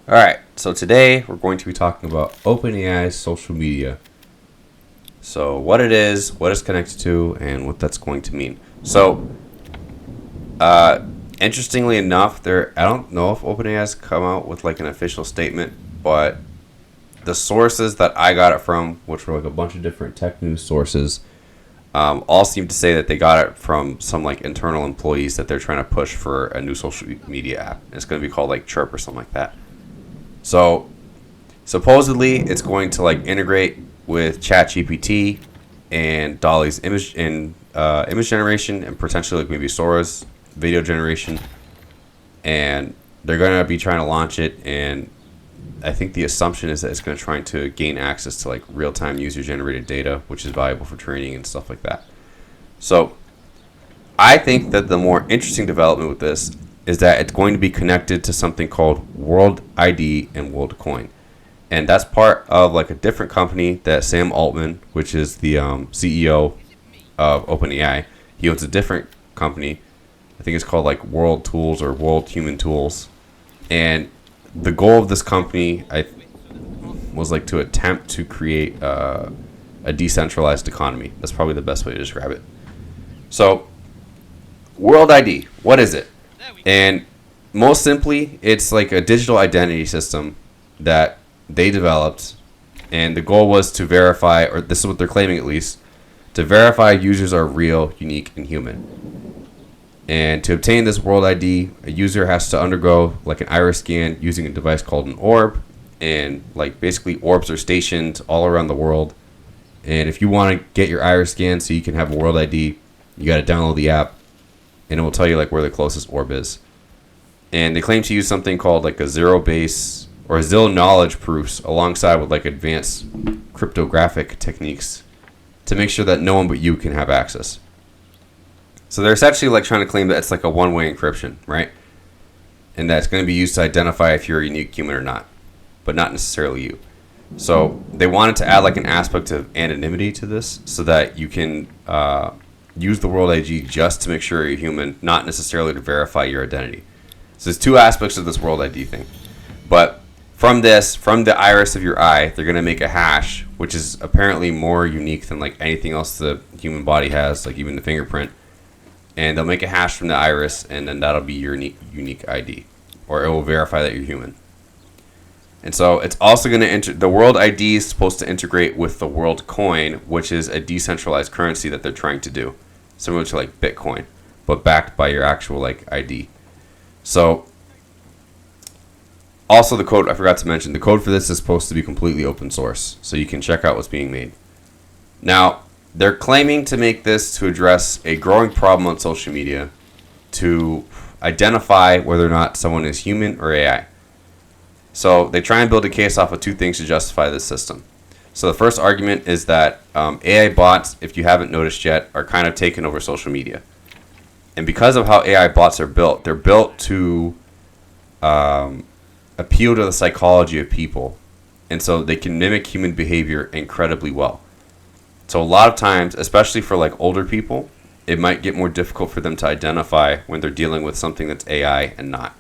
All right, so today we're going to be talking about OpenAI's social media. So, what it is, what it's connected to, and what that's going to mean. So, uh, interestingly enough, I don't know if OpenAI has come out with like an official statement, but the sources that I got it from, which were like a bunch of different tech news sources, all seem to say that they got it from some like internal employees that they're trying to push for a new social media app. And it's going to be called like Chirp or something like that. So supposedly it's going to like integrate with ChatGPT and Dolly's image generation and potentially like maybe Sora's video generation, and they're going to be trying to launch it. And I think the assumption is that it's going to try to gain access to like real time user generated data, which is valuable for training and stuff like that. So I think that the more interesting development with this is that it's going to be connected to something called World ID and World Coin. And that's part of like a different company that Sam Altman, which is the CEO of OpenAI, he owns a different company. I think it's called like World Tools or World Human Tools. And the goal of this company was like to attempt to create a decentralized economy. That's probably the best way to describe it. So, World ID, what is it? And most simply, it's like a digital identity system that they developed, and the goal was to verify, or this is what they're claiming at least, to verify users are real, unique, and human. And to obtain this World ID, a user has to undergo like an iris scan using a device called an orb, and like basically orbs are stationed all around the world. And if you want to get your iris scan so you can have a World ID, you got to download the app, and it will tell you like where the closest orb is. And they claim to use something called like a zero base or zero knowledge proofs alongside with like advanced cryptographic techniques to make sure that no one but you can have access. So they're essentially like trying to claim that it's like a one-way encryption, right? And that it's going to be used to identify if you're a unique human or not, but not necessarily you. So they wanted to add like an aspect of anonymity to this so that you can use the World ID just to make sure you're human, not necessarily to verify your identity. So there's two aspects of this World ID thing. But from the iris of your eye, they're going to make a hash, which is apparently more unique than like anything else the human body has, like even the fingerprint. And they'll make a hash from the iris, and then that'll be your unique ID, or it will verify that you're human. And so it's also going to the World ID is supposed to integrate with the World Coin, which is a decentralized currency that they're trying to do, similar to like Bitcoin, but backed by your actual like ID. So also the code, I forgot to mention, the code for this is supposed to be completely open source, so you can check out what's being made. Now, they're claiming to make this to address a growing problem on social media to identify whether or not someone is human or AI. So they try and build a case off of two things to justify this system. So the first argument is that AI bots, if you haven't noticed yet, are kind of taking over social media. And because of how AI bots are built, they're built to appeal to the psychology of people. And so they can mimic human behavior incredibly well. So a lot of times, especially for like older people, it might get more difficult for them to identify when they're dealing with something that's AI and not.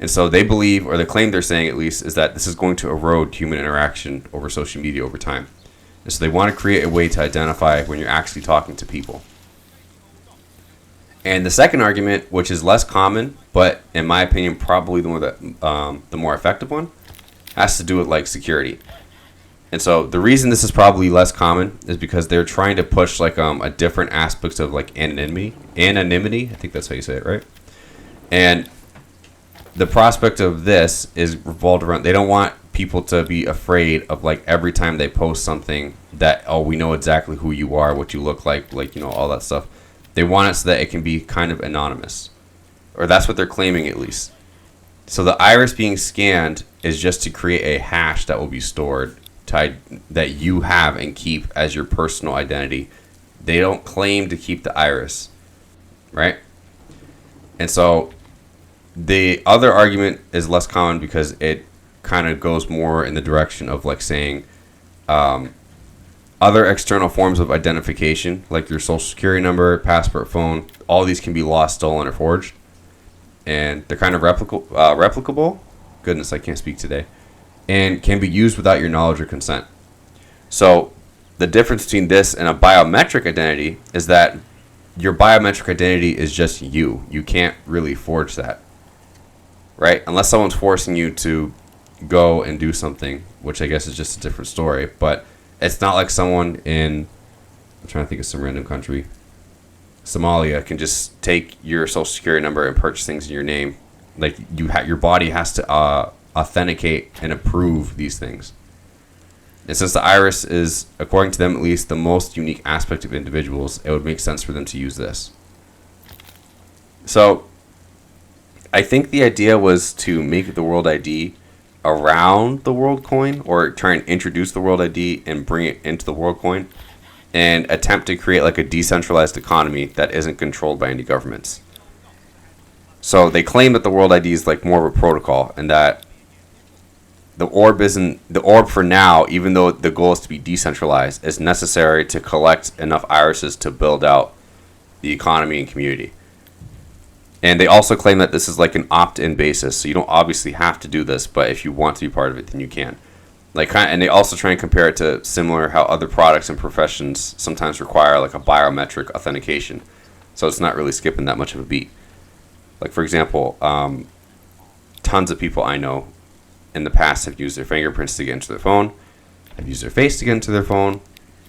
And so they believe, or the claim they're saying at least, is that this is going to erode human interaction over social media over time. And so they want to create a way to identify when you're actually talking to people. And the second argument, which is less common, but in my opinion probably the more effective one, has to do with like security. And so the reason this is probably less common is because they're trying to push like a different aspects of like anonymity. I think that's how you say it, right? And the prospect of this is revolved around, they don't want people to be afraid of like every time they post something that, oh, we know exactly who you are, what you look like, you know, all that stuff. They want it so that it can be kind of anonymous, or that's what they're claiming at least. So the iris being scanned is just to create a hash that will be stored that you have and keep as your personal identity. They don't claim to keep the iris, right? And so the other argument is less common because it kind of goes more in the direction of like saying other external forms of identification, like your social security number, passport, phone, all these can be lost, stolen, or forged. And they're kind of replicable. Goodness, I can't speak today. And can be used without your knowledge or consent. So the difference between this and a biometric identity is that your biometric identity is just you. You can't really forge that, right? Unless someone's forcing you to go and do something, which I guess is just a different story. But it's not like someone in, I'm trying to think of some random country, Somalia, can just take your social security number and purchase things in your name. Like your body has to authenticate and approve these things. And since the iris is, according to them at least, the most unique aspect of individuals, it would make sense for them to use this. So I think the idea was to make the World ID around the World Coin, or try and introduce the World ID and bring it into the World Coin, and attempt to create like a decentralized economy that isn't controlled by any governments. So they claim that the World ID is like more of a protocol, and that the orb for now, even though the goal is to be decentralized, is necessary to collect enough irises to build out the economy and community. And they also claim that this is like an opt-in basis, so you don't obviously have to do this, but if you want to be part of it, then you can. And they also try and compare it to similar how other products and professions sometimes require like a biometric authentication, so it's not really skipping that much of a beat. Like for example, tons of people I know in the past have used their fingerprints to get into their phone, have used their face to get into their phone,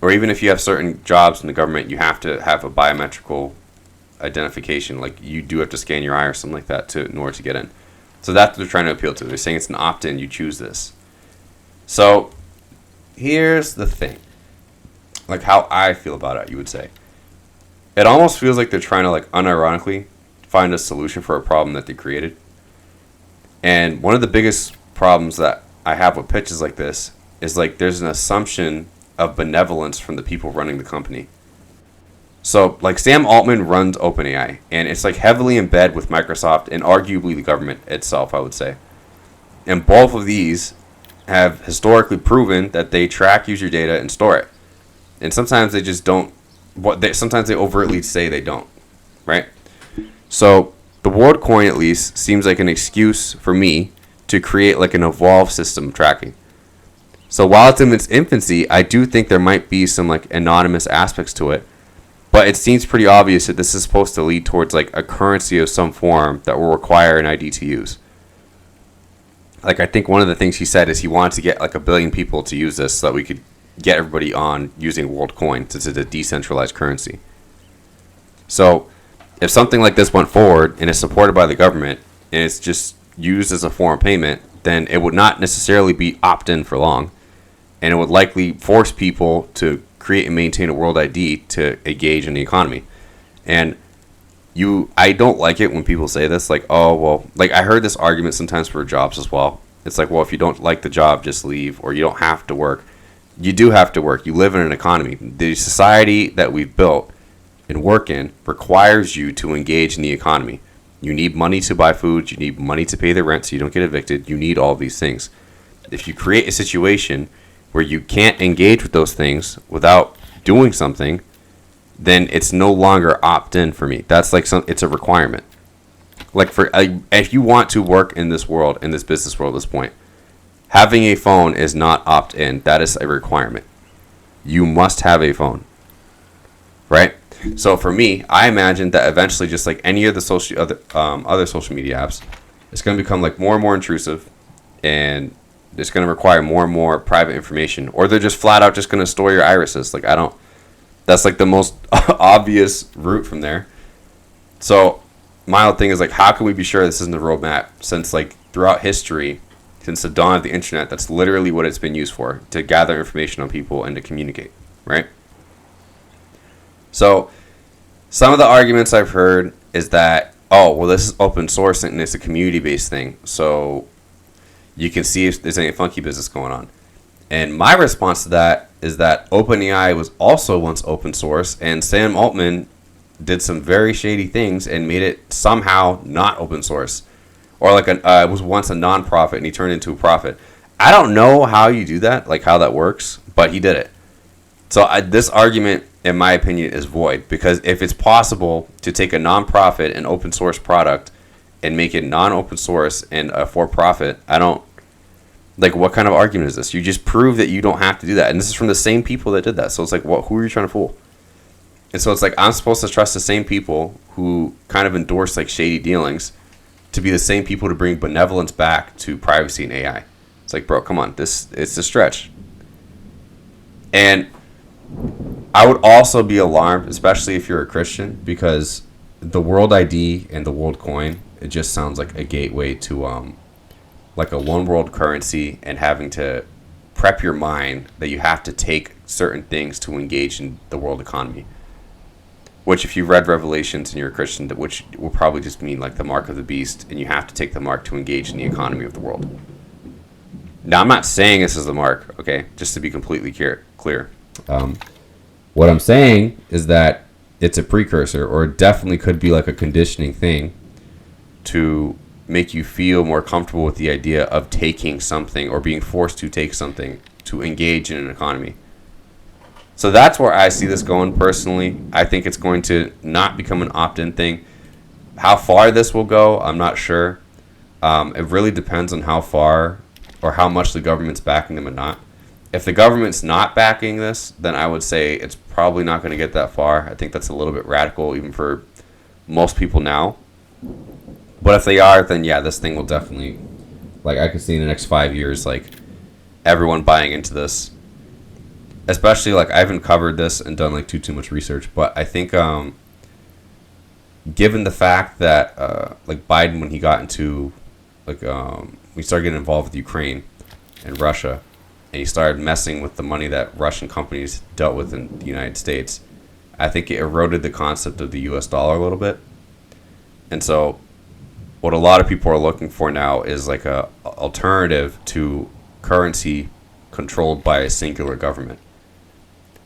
or even if you have certain jobs in the government, you have to have a biometrical identification. Like you do have to scan your eye or something like that in order to get in. So that's what they're trying to appeal to. They're saying it's an opt-in, you choose this. So here's the thing, like how I feel about it, you would say. It almost feels like they're trying to like unironically find a solution for a problem that they created. And one of the biggest problems that I have with pitches like this is like there's an assumption of benevolence from the people running the company. So like Sam Altman runs OpenAI, and it's like heavily in bed with Microsoft and arguably the government itself, I would say. And both of these have historically proven that they track user data and store it. And sometimes they just don't. Sometimes they overtly say they don't, right? So the World Coin at least seems like an excuse for me to create like an evolved system of tracking. So while it's in its infancy, I do think there might be some like anonymous aspects to it, but it seems pretty obvious that this is supposed to lead towards like a currency of some form that will require an ID to use. Like I think one of the things he said is he wanted to get like 1 billion people to use this so that we could get everybody on using World Coin since it's a decentralized currency. So if something like this went forward and is supported by the government and it's just used as a form of payment, then it would not necessarily be opt-in for long, and it would likely force people to create and maintain a World ID to engage in the economy. And I don't like it when people say this, like, oh, well, like I heard this argument sometimes for jobs as well. It's like, well, if you don't like the job, just leave, or you don't have to work. You do have to work. You live in an economy. The society that we've built and work in requires you to engage in the economy. You need money to buy food. You need money to pay the rent so you don't get evicted. You need all these things. If you create a situation where you can't engage with those things without doing something, then it's no longer opt-in for me. That's like it's a requirement. Like if you want to work in this world, in this business world at this point, having a phone is not opt-in. That is a requirement. You must have a phone, right? So for me, I imagine that eventually, just like any of the other social media apps, it's going to become like more and more intrusive, and it's going to require more and more private information, or they're just flat out just going to store your irises. Like that's like the most obvious route from there. So my whole thing is like, how can we be sure this isn't the roadmap? Since like throughout history, since the dawn of the internet, that's literally what it's been used for, to gather information on people and to communicate, right? So some of the arguments I've heard is that, oh, well, this is open source and it's a community-based thing, so you can see if there's any funky business going on. And my response to that is that OpenAI was also once open source, and Sam Altman did some very shady things and made it somehow not open source. Or like it was once a non-profit and he turned it into a profit. I don't know how you do that, like how that works, but he did it. So this argument, in my opinion, is void, because if it's possible to take a non-profit and open source product and make it non-open source and for profit, I don't like. What kind of argument is this? You just prove that you don't have to do that, and this is from the same people that did that. So it's like, what? Who are you trying to fool? And so it's like I'm supposed to trust the same people who kind of endorse like shady dealings to be the same people to bring benevolence back to privacy and AI. It's like, bro, come on, it's a stretch. And I would also be alarmed, especially if you're a Christian, because the World ID and the World Coin, it just sounds like a gateway to like a one world currency, and having to prep your mind that you have to take certain things to engage in the world economy. Which, if you've read Revelations and you're a Christian, which will probably just mean like the mark of the beast, and you have to take the mark to engage in the economy of the world. Now, I'm not saying this is the mark, okay? Just to be completely clear. What I'm saying is that it's a precursor, or it definitely could be like a conditioning thing to make you feel more comfortable with the idea of taking something or being forced to take something to engage in an economy. So that's where I see this going personally. I think it's going to not become an opt-in thing. How far this will go, I'm not sure. It really depends on how far or how much the government's backing them or not. If the government's not backing this, then I would say it's probably not going to get that far. I think that's a little bit radical even for most people now. But if they are, then yeah, this thing will definitely, like, I could see in the next 5 years, like, everyone buying into this. Especially, like, I haven't covered this and done, like, too much research, but I think, given the fact that, like, Biden, when he got into, like, we started getting involved with Ukraine and Russia, and he started messing with the money that Russian companies dealt with in the United States, I think it eroded the concept of the U.S. dollar a little bit. And so what a lot of people are looking for now is like a alternative to currency controlled by a singular government,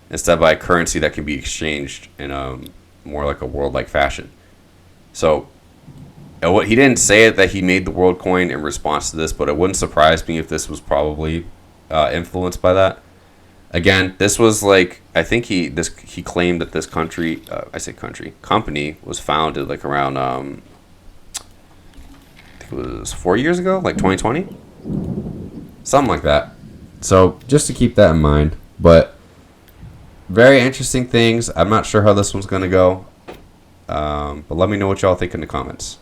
instead by a currency that can be exchanged in a more like a world-like fashion. So what he didn't say it that he made the world coin in response to this, but it wouldn't surprise me if this was probably influenced by that. Again, this was like, I think he claimed that this company was founded like around I think it was 4 years ago, like 2020, something like that. So just to keep that in mind. But very interesting things. I'm not sure how this one's gonna go, but let me know what y'all think in the comments.